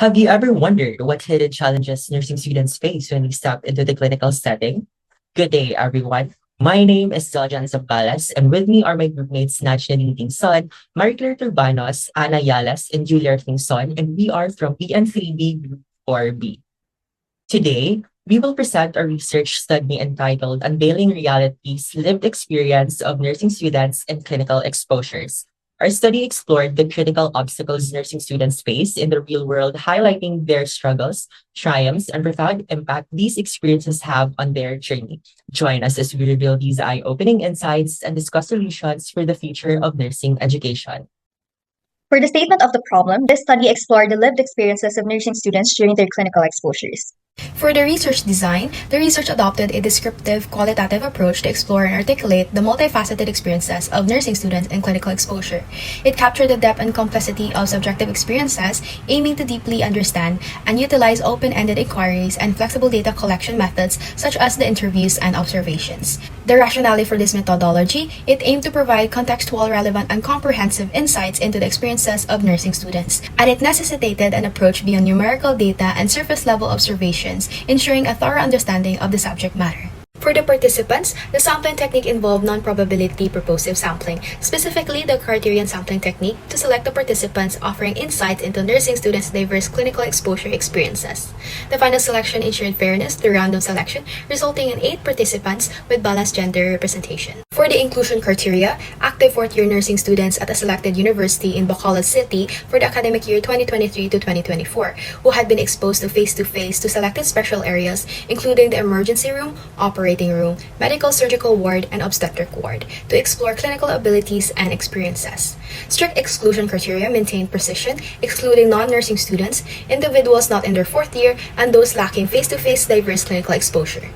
Have you ever wondered what hidden challenges nursing students face when they step into the clinical setting? Good day, everyone. My name is Zeljohn Zambales, and with me are my groupmates Naj Nadere Tingson, Marie-Claire Turbanos, Anna Yales, and Juliarth and we are from EN3B Group 4B. Today, we will present a research study entitled Unveiling Realities, Lived Experience of Nursing Students and Clinical Exposures. Our study explored the critical obstacles nursing students face in the real world, highlighting their struggles, triumphs, and profound impact these experiences have on their journey. Join us as we reveal these eye-opening insights and discuss solutions for the future of nursing education. For the statement of the problem, this study explored the lived experiences of nursing students during their clinical exposures. For the research design, the research adopted a descriptive, qualitative approach to explore and articulate the multifaceted experiences of nursing students in clinical exposure. It captured the depth and complexity of subjective experiences, aiming to deeply understand and utilize open-ended inquiries and flexible data collection methods such as the interviews and observations. The rationale for this methodology, it aimed to provide contextual, relevant, and comprehensive insights into the experiences of nursing students, and it necessitated an approach beyond numerical data and surface-level observations, ensuring a thorough understanding of the subject matter. For the participants, the sampling technique involved non-probability purposive sampling, specifically the criterion sampling technique, to select the participants, offering insights into nursing students' diverse clinical exposure experiences. The final selection ensured fairness through random selection, resulting in 8 participants with balanced gender representation. For the inclusion criteria, active fourth-year nursing students at a selected university in Bacolod City for the academic year 2023 to 2024, who had been exposed to face-to-face to selected special areas, including the emergency room, operating room, medical surgical ward, and obstetric ward, to explore clinical abilities and experiences. Strict exclusion criteria maintained precision, excluding non-nursing students, individuals not in their fourth year, and those lacking face-to-face diverse clinical exposure.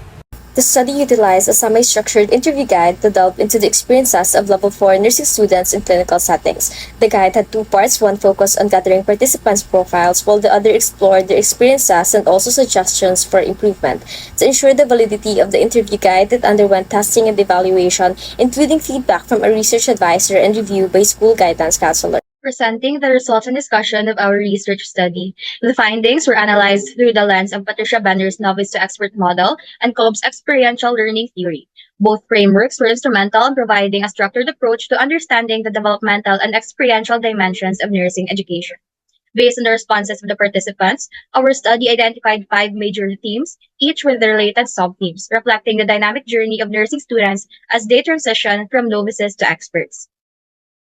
The study utilized a semi-structured interview guide to delve into the experiences of Level 4 nursing students in clinical settings. The guide had 2 parts, one focused on gathering participants' profiles, while the other explored their experiences and also suggestions for improvement. To ensure the validity of the interview guide, it underwent testing and evaluation, including feedback from a research advisor and review by school guidance counselor. Presenting the results and discussion of our research study. The findings were analyzed through the lens of Patricia Bender's novice to expert model and Kolb's experiential learning theory. Both frameworks were instrumental in providing a structured approach to understanding the developmental and experiential dimensions of nursing education. Based on the responses of the participants, our study identified 5 major themes, each with their related sub-themes, reflecting the dynamic journey of nursing students as they transition from novices to experts.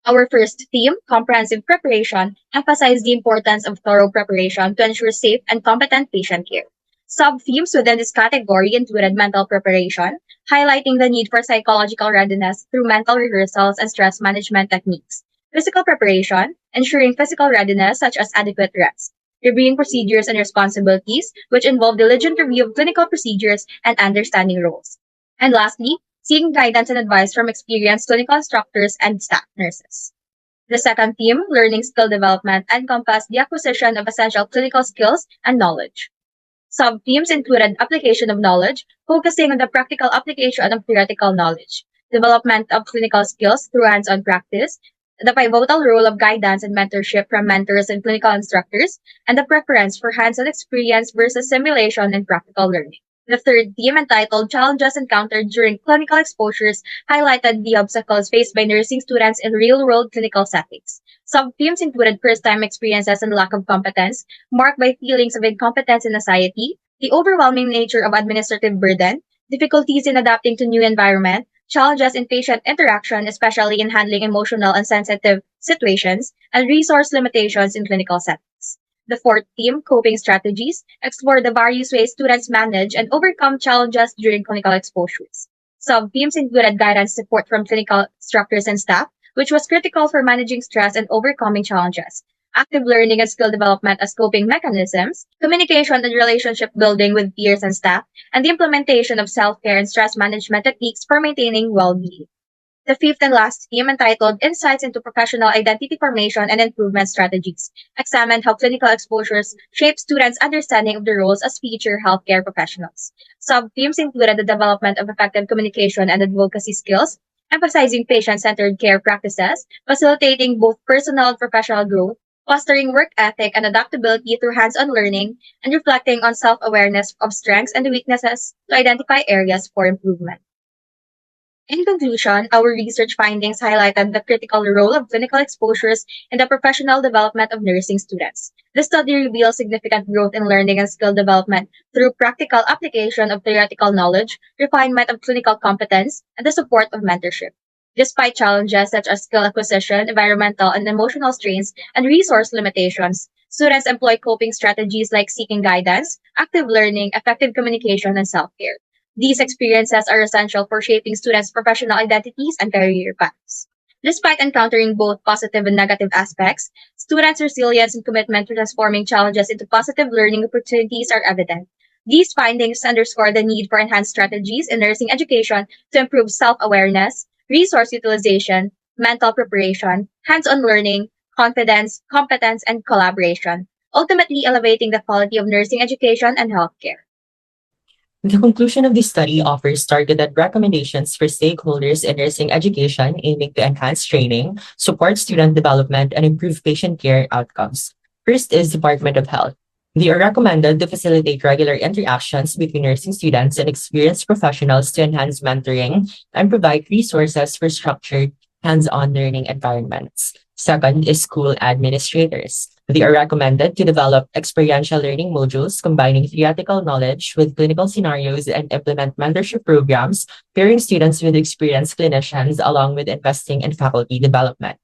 Our first theme, comprehensive preparation, emphasized the importance of thorough preparation to ensure safe and competent patient care. Sub-themes within this category included mental preparation, highlighting the need for psychological readiness through mental rehearsals and stress management techniques. Physical preparation, ensuring physical readiness such as adequate rest. Reviewing procedures and responsibilities, which involve diligent review of clinical procedures and understanding roles. And lastly, seeking guidance and advice from experienced clinical instructors and staff nurses. The second theme, learning skill development, encompassed the acquisition of essential clinical skills and knowledge. Sub-themes included application of knowledge, focusing on the practical application of theoretical knowledge, development of clinical skills through hands-on practice, the pivotal role of guidance and mentorship from mentors and clinical instructors, and the preference for hands-on experience versus simulation and practical learning. The third theme, entitled Challenges Encountered During Clinical Exposures, highlighted the obstacles faced by nursing students in real-world clinical settings. Sub-themes included first-time experiences and lack of competence, marked by feelings of incompetence in society, the overwhelming nature of administrative burden, difficulties in adapting to new environment, challenges in patient interaction, especially in handling emotional and sensitive situations, and resource limitations in clinical settings. The fourth theme, coping strategies, explore the various ways students manage and overcome challenges during clinical exposures. Sub-themes included guidance support from clinical instructors and staff, which was critical for managing stress and overcoming challenges. Active learning and skill development as coping mechanisms, communication and relationship building with peers and staff, and the implementation of self-care and stress management techniques for maintaining well-being. The fifth and last theme, entitled Insights into Professional Identity Formation and Improvement Strategies, examined how clinical exposures shape students' understanding of their roles as future healthcare professionals. Sub-themes included the development of effective communication and advocacy skills, emphasizing patient-centered care practices, facilitating both personal and professional growth, fostering work ethic and adaptability through hands-on learning, and reflecting on self-awareness of strengths and weaknesses to identify areas for improvement. In conclusion, our research findings highlighted the critical role of clinical exposures in the professional development of nursing students. The study reveals significant growth in learning and skill development through practical application of theoretical knowledge, refinement of clinical competence, and the support of mentorship. Despite challenges such as skill acquisition, environmental and emotional strains, and resource limitations, students employ coping strategies like seeking guidance, active learning, effective communication, and self-care. These experiences are essential for shaping students' professional identities and career paths. Despite encountering both positive and negative aspects, students' resilience and commitment to transforming challenges into positive learning opportunities are evident. These findings underscore the need for enhanced strategies in nursing education to improve self-awareness, resource utilization, mental preparation, hands-on learning, confidence, competence, and collaboration, ultimately elevating the quality of nursing education and healthcare. The conclusion of this study offers targeted recommendations for stakeholders in nursing education aiming to enhance training, support student development, and improve patient care outcomes. First is Department of Health. They are recommended to facilitate regular interactions between nursing students and experienced professionals to enhance mentoring and provide resources for structured, hands-on learning environments. Second is school administrators. They are recommended to develop experiential learning modules combining theoretical knowledge with clinical scenarios and implement mentorship programs, pairing students with experienced clinicians along with investing in faculty development.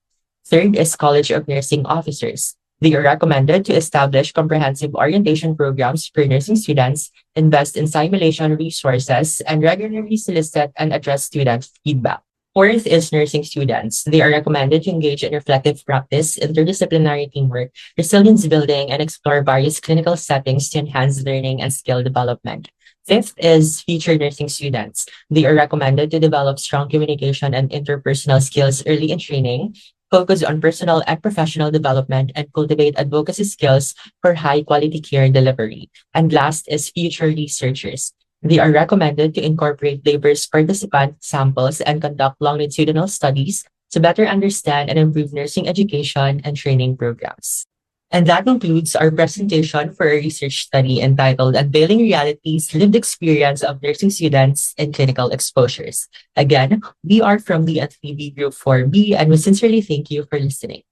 Third is College of Nursing Officers. They are recommended to establish comprehensive orientation programs for nursing students, invest in simulation resources, and regularly solicit and address student feedback. Fourth is nursing students. They are recommended to engage in reflective practice, interdisciplinary teamwork, resilience building, and explore various clinical settings to enhance learning and skill development. Fifth is future nursing students. They are recommended to develop strong communication and interpersonal skills early in training, focus on personal and professional development, and cultivate advocacy skills for high quality care delivery. And last is future researchers. They are recommended to incorporate diverse participant samples and conduct longitudinal studies to better understand and improve nursing education and training programs. And that concludes our presentation for a research study entitled Unveiling Realities, Lived Experience of Nursing Students in Clinical Exposures. Again, we are from the NTV Group 4B and we sincerely thank you for listening.